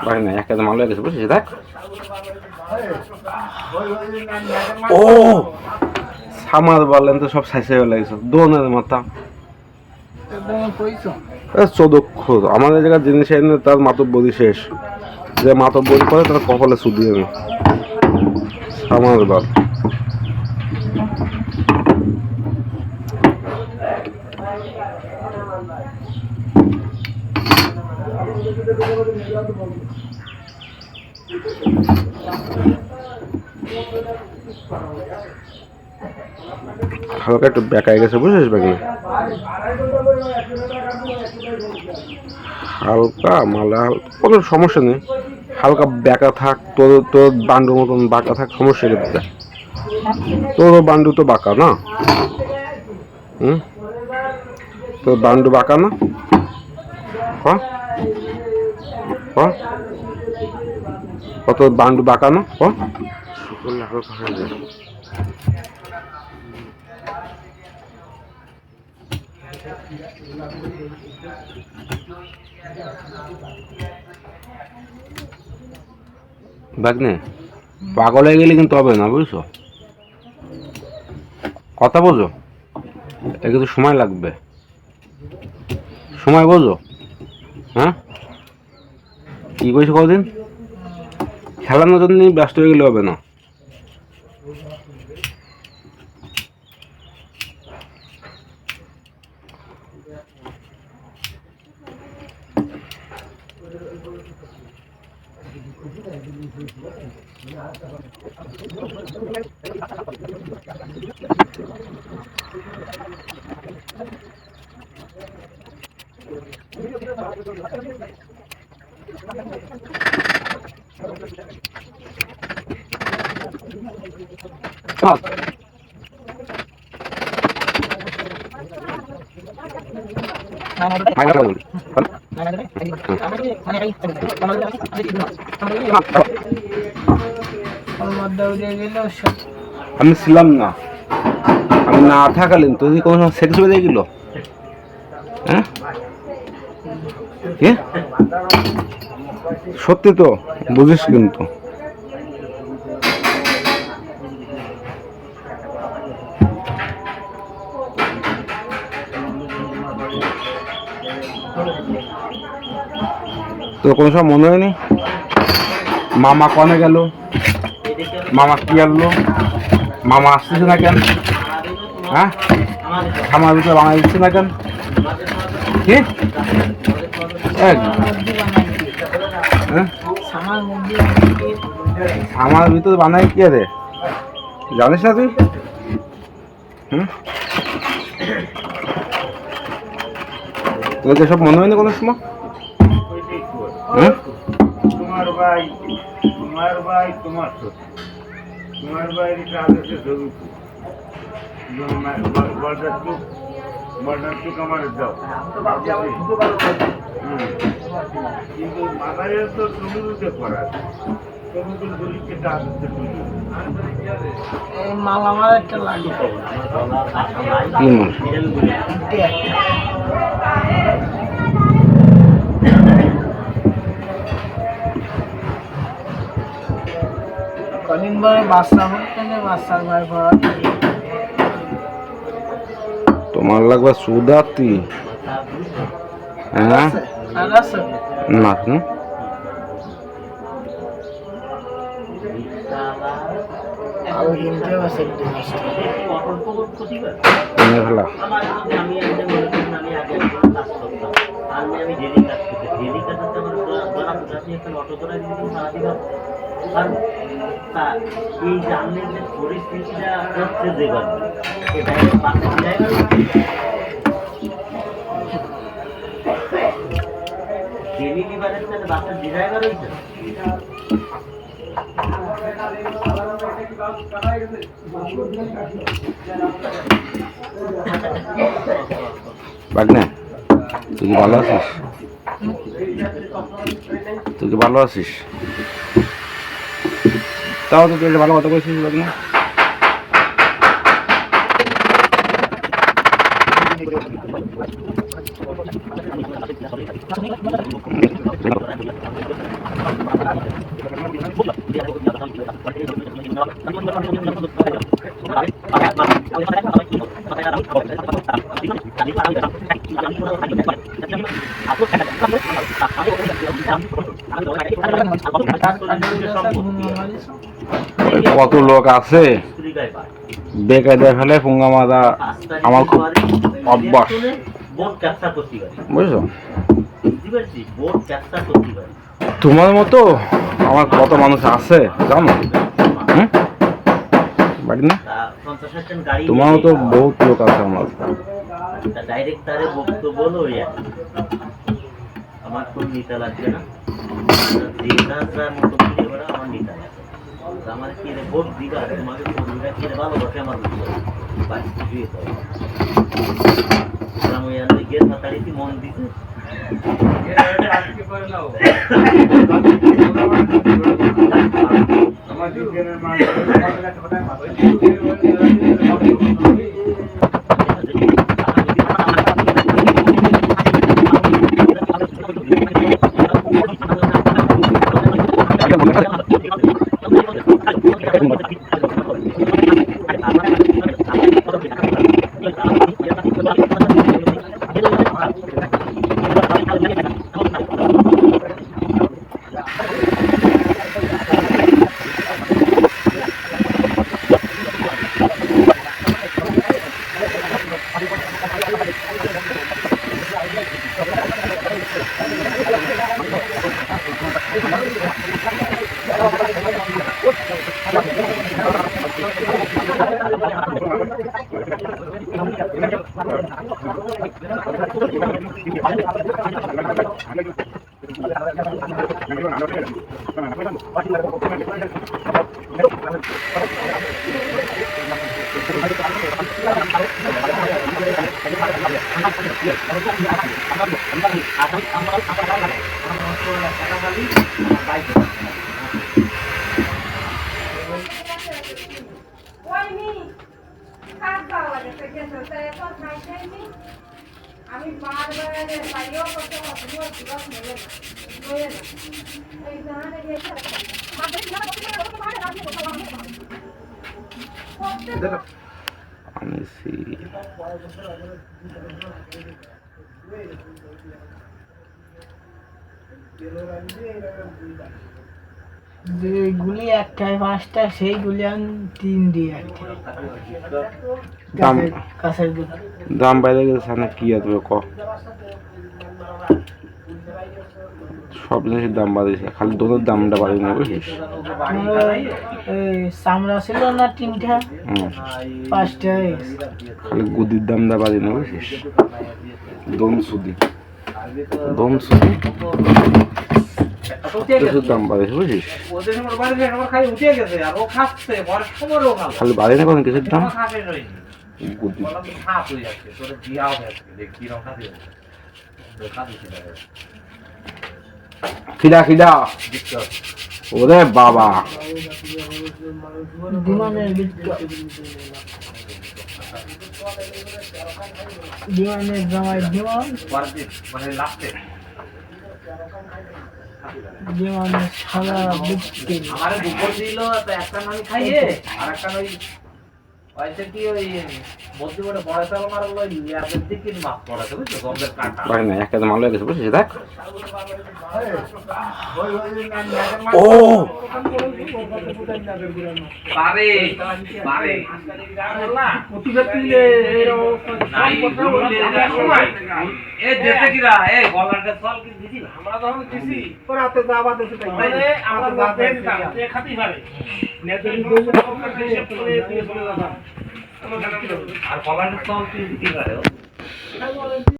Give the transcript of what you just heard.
ভাই না একটা মাল হয়ে গেছে বুঝছিস দেখ ও সামার বললেন তো সব সাইজ হয়ে লাগছে দোনের মাথা চোদক্ষ আমাদের জায়গার জিনিস এনে তার মাতব্বরি শেষ যে মাতব্বরি করে তার কপালে সুদি আমি সামার বল হালকা একটু বেঁকায় গেছে বুঝছিস বেগুন হালকা মালা কোনো সমস্যা নেই হালকা বেঁকা থাক তোর তোর বান্ডুর মতন বাঁকা থাক সমস্যা কিন্তু তোরও বান্ডু তো বাঁকা না তোর বান্ডু বাঁকা না কত বান্ডু বাঁকা না বাগনে পাগল হয়ে গেলে কিন্তু হবে না বুঝছো কথা বোঝো এটা কিন্তু সময় লাগবে সময় বোঝো হ্যাঁ কি কইছো কদিন খেলানোর জন্য ব্যস্ত হয়ে গেলে হবে না আমি ছিলাম না আমি না থাকালীন তুই কোনো সময় সেক্স বেঁধে গেল হ্যাঁ সত্যি তো বুঝিস কিন্তু তোর কোনো সময় মনে হয়নি মামা কনে গেল মামা কি আনলো মামা আসতেছে না কেন হ্যাঁ আমার ভিতরে বানাই দিচ্ছে না কেন কি আমার ভিতরে বানাই কি রে জানিস না তুই তোদের সব মনে হয়নি কোনো সময় তোমার ভাই তোমার ভাইয়ের কাজ আছে বর্ডার চুক আমার যাও কিন্তু মাথায় তো সমুদ্রে করার সমুদ্র গলিকে কাজ হচ্ছে মাল আমার একটা লাগে কদিন পরে বাচ্চা হচ্ছে বাচ্চার ভাই ভরা তোমার লাগবে সুদাতি হ্যাঁ না এই জানলে যে পরিস্থিতিটা হচ্ছে যে ডেলিভারের সাথে বাচ্চার ড্রাইভার হয়েছে বাগনে তুই কি ভালো আছিস তুই কি ভালো আছিস তাও তো তুই ভালো কথা বলছিস বাগনে কত লোক আছে বেকায়দা ফেলে পুঙ্গা মাদা আমার খুব অভ্যাস বোর্ড ক্যাপচার করতে পারি, বুঝছো। বুঝতে পারছি, বোর্ড ক্যাপচার করতে পারি। তোমার মতো আমার কত মানুষ আছে জানো, হুম? বাড়ি না, তা 50-60 জন গাড়ি তোমার মতো বহুত লোক আছে আমার। ডাইরেক্ট তারে বক্তব্য হলো ওই আর কি। আমার কোন নিতে লাগবে না, যার মতো করে ওরা আমার নিতে লাগবে। আমার কি রে ভোট দিবা, তোমাকে কর্মীরা কি রে ভালোবাসে আমার বুঝতে বাড়ি দিয়ে তো আমি আনলে গিয়ে মাতাড়িতে মন দিতে আমার জীবনের মান আমি বারবার বাইরেও করতে পারবো দিবস নেবে না এই জানানে গেছে যে গুলি একটাই 5টা, সেই গুলি আমি 3 দিয়ে একটা কাছের গুলি। দাম বাইরে গেছে সামনে কি আসবে ক, সব জিনিসের দাম বাড়িয়েছে, খালি দোনোর দামটা বাড়িয়ে নেবে বুঝিস। চামড়া ছিল না 3টা, 5টা খালি গুদির দামটা বাড়িয়ে নেবে বুঝিস। দম সুদি দাম বাড়িয়েছে বুঝিস, খালি বাড়িয়ে নেবে কিছুর দাম গুদি। খিদা ওরে বাবা, বিমানের জামাই বিমানের সারা বুঝতে আমার দুপুর দিল একটা নামি খাইয়ে আর একটা ওই ওইটা কি ওই মধ্যে বড় বড় চাল মারলো ইয়াদের দিকে মাছ পড়াছে বুঝছো, গন্ধের কাঁটা বাড়ি না একটা মাল হয়ে গেছে বুঝিস। দেখ ও পারে পারে না প্রতিবেদনে নাই বললে সময় এ যেতে কিরা এই গলাটা চল কি দিছি আমরা যখন দিছি রাতে যাবা দেশে তাই মানে আমরা দেন কাম এ খাতি পারে নেতরি দুজন হিসাব করে দিয়ে চলে যাবা আর গলাটা চল কি দিতে পারে